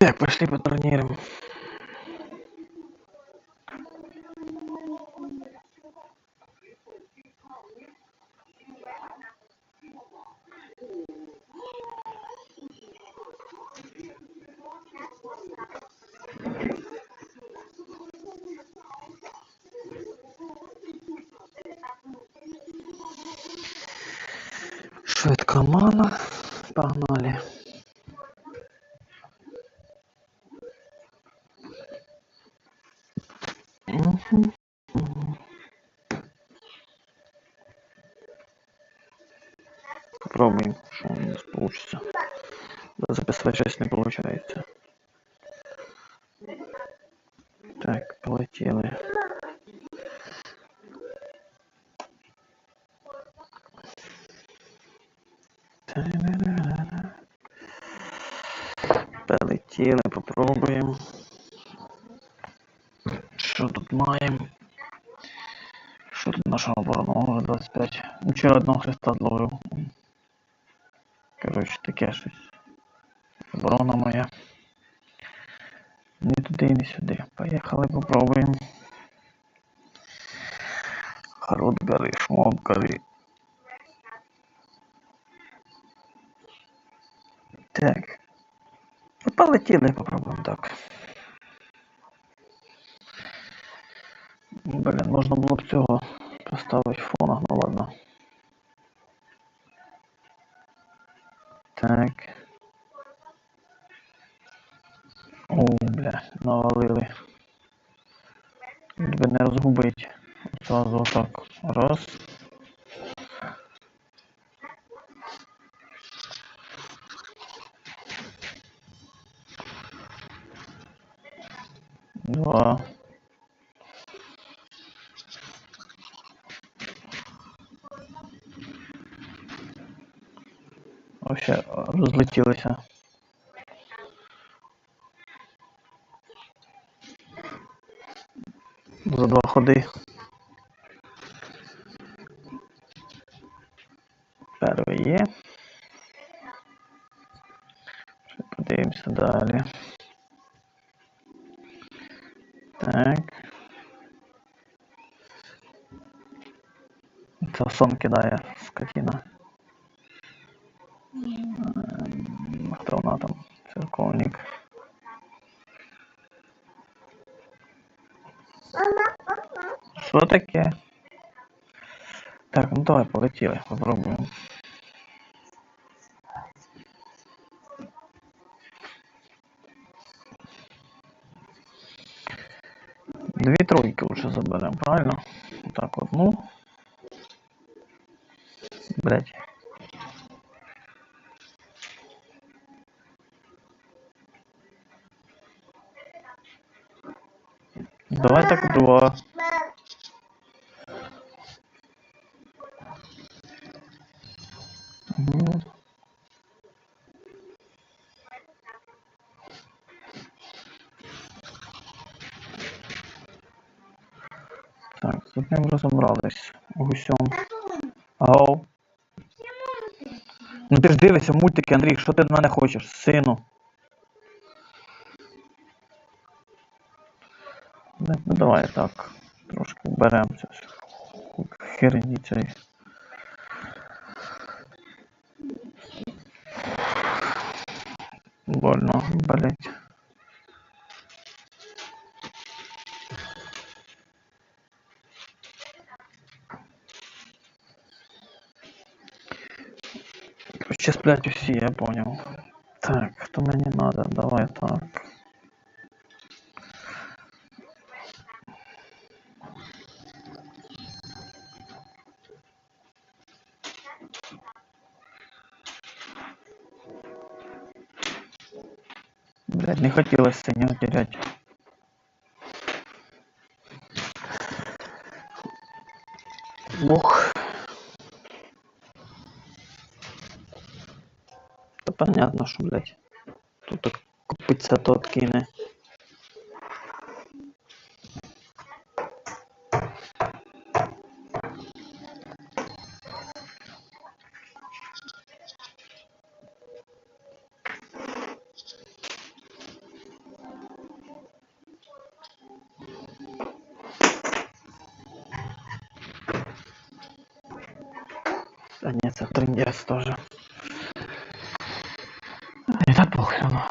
Так, пошли по турнирам. Швидкомана. Погнали. Угу. Попробуем, что у нас получится. Записывать 6 не получается. Так, полетели. Полетели, попробуем. Що тут маємо? Що тут нашого оборонного 25? Нічого, одного хреста зловив. Коротше, таке щось. Оборона моя. Ні туди, ні сюди. Поїхали, попробуємо. Харод гори, шмоб гори. Так. Полетіли, попробуємо так. Блін, можна було б цього поставити фона, ну ладно. Так. О, бля, навалили. Тебе не розгубить. Сразу отак. Раз. Два. Вообще розлетілися. За 2 ходи. Перший є. Подивимося далі. Так. Це сон кидає скотина. Хто вона там? Церковник. Що таке? Так, ну давай полетіли, попробуємо. Дві тройки вже заберемо, правильно? Так, одну. Блять. Давай так 2. Угу. Так, з одним розібрались. Гусьом. Ау. Ну ти ж дивишся мультики, Андрій, що ти від мене хочеш, сину? Ну давай так. Трошки вберемося. Херні цей. Больно, болеть. Короче, сплять усі, я понял. Так, то мені надо, давай так. Блядь, не хотілося синього терять. Ух. Та понятно, що, блядь. Тут купиться, то откине. А ні, це трындець теж. І так похуй воно.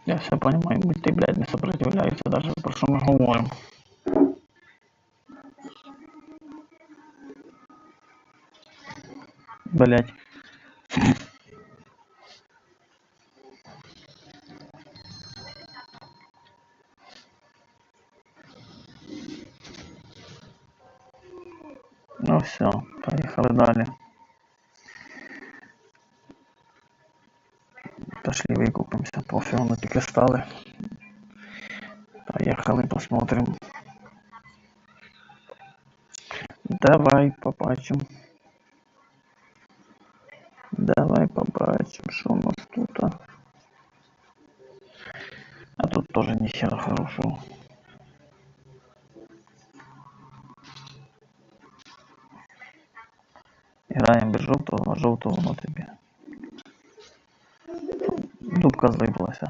Я все понимаю, мульти, блядь, не сопротивляются даже, про що ми говоримо. Блядь. Ну все, поїхали далі. Пошли викупимося, пофігу ми тільки стали. Поїхали, посмотрим. Давай побачимо. Давай побачимо, що у нас тут. А тут тоже нихера хорошего. Играем без жовтого, а жовтого воно тобі. Дубка злиплася.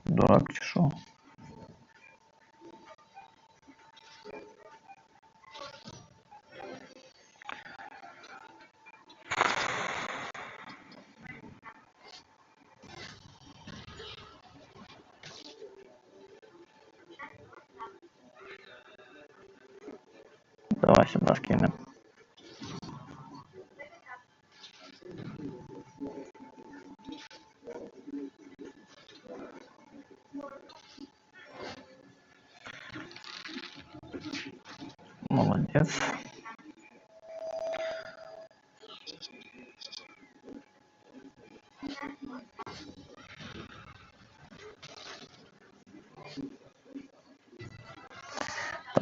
Дурак чи що? Давай сюда скинем. Молодец.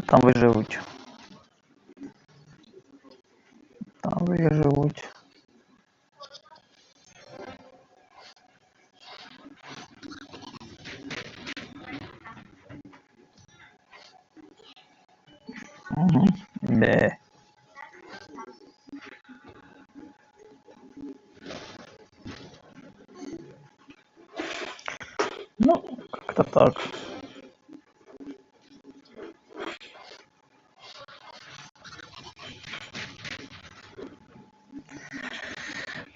Там виживуть. Там виживуть. Угу. Бе. Ну, как-то так.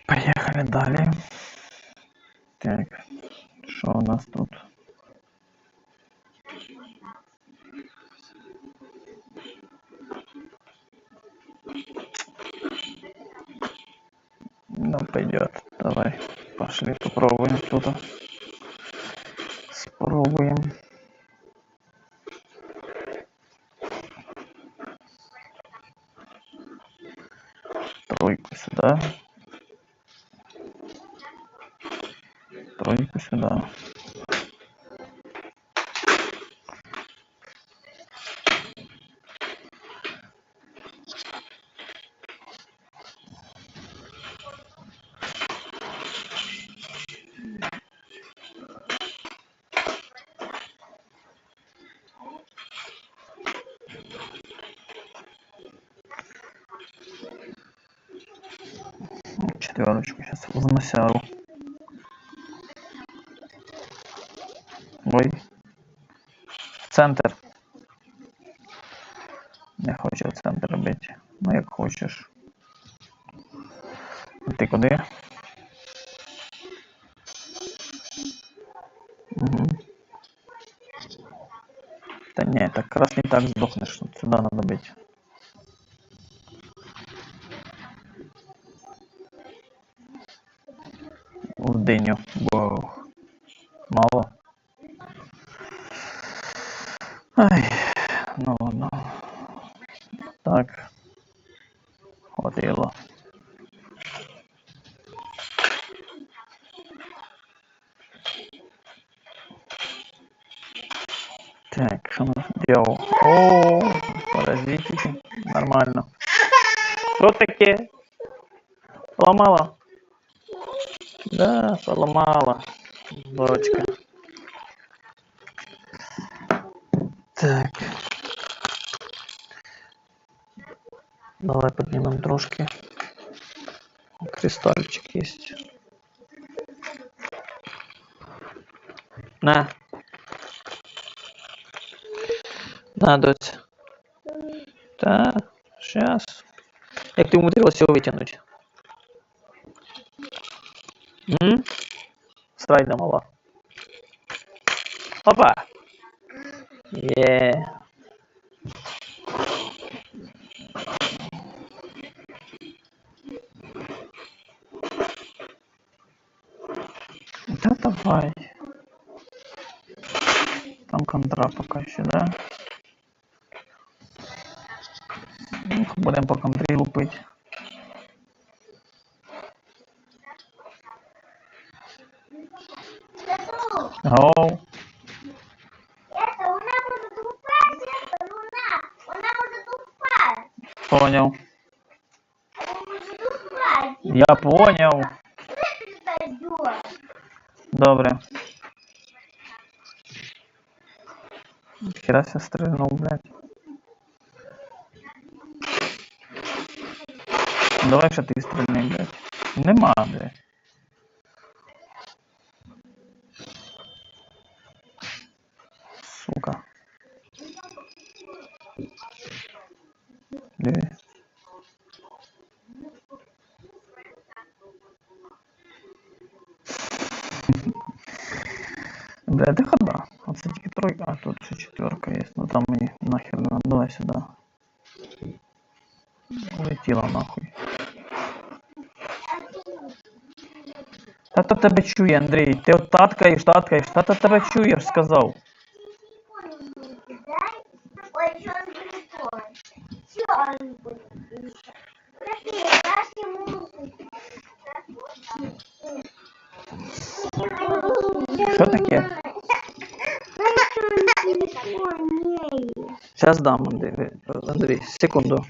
Поехали далее. Так, что у нас тут? Ну, пойдет. Давай, пошли попробуем тут. Спробуем. Тройку сюда. Тройку сюда. Четверочку сейчас возносяру. Ой. В центр. Не хочу в центр робити. Ну як хочеш. Ти куди? Угу. Та ні, так раз не так здохнеш. От сюди надо бити. В диню. Вау. Мало. Ай, ну ладно. Так. Хватило. Так, что у нас делал? О, паразитики. Нормально. Что таке? Поломала? Да, поломала. Дочка. Так. Давай поднимем трошки. Кристальчик есть. На. На, доць. Та, сейчас. Як ти умудрилась його витягнути? Страйда мала. Опа! Є. Та давай. Там контра пока ще, да? Будемо по контрі лупити. Гоу. Вона буде тупа, вона буде тупа. Понял. Вона буде тупа. Я понял. Ти пойдеш. Добре. Хера ся стрельнув, блядь. Давай ще ти стрільни, блядь. Нема, блядь. Сука. Диви. Бля, ти хода. Оце тільки тройка, а тут ще четверка є. Ну там мені нахер не надо. Давай сюди. Улетіла нахуй. Тата тебе чує, Андрій. Ти от таткаєш. Тата тебе чуєш, сказав. Ой, що він прикол? Що він буде? Даш йому. Що таке? Сейчас дам, Андрій, секунду.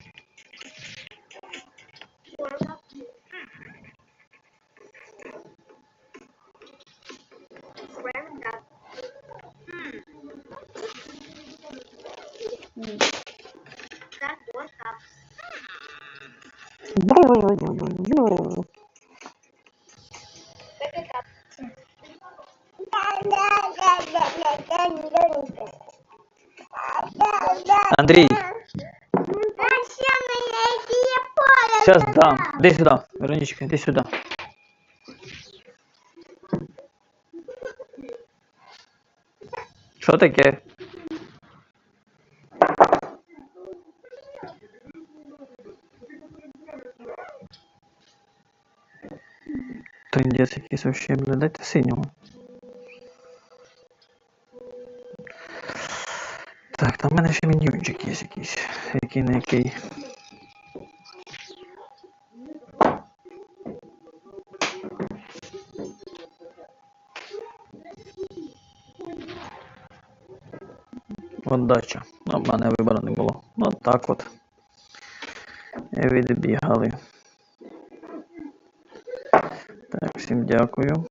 Андрій, сейчас дам. Иди сюда, Вероничка, иди сюда. Що таке? Трындець якийсь вообще, бля, дайте синього. Так, там в мене ще міньйончик є якийсь. Який на який. Отдача. Ну, в мене вибору не було. От так от. Відбігали. Так, всім дякую.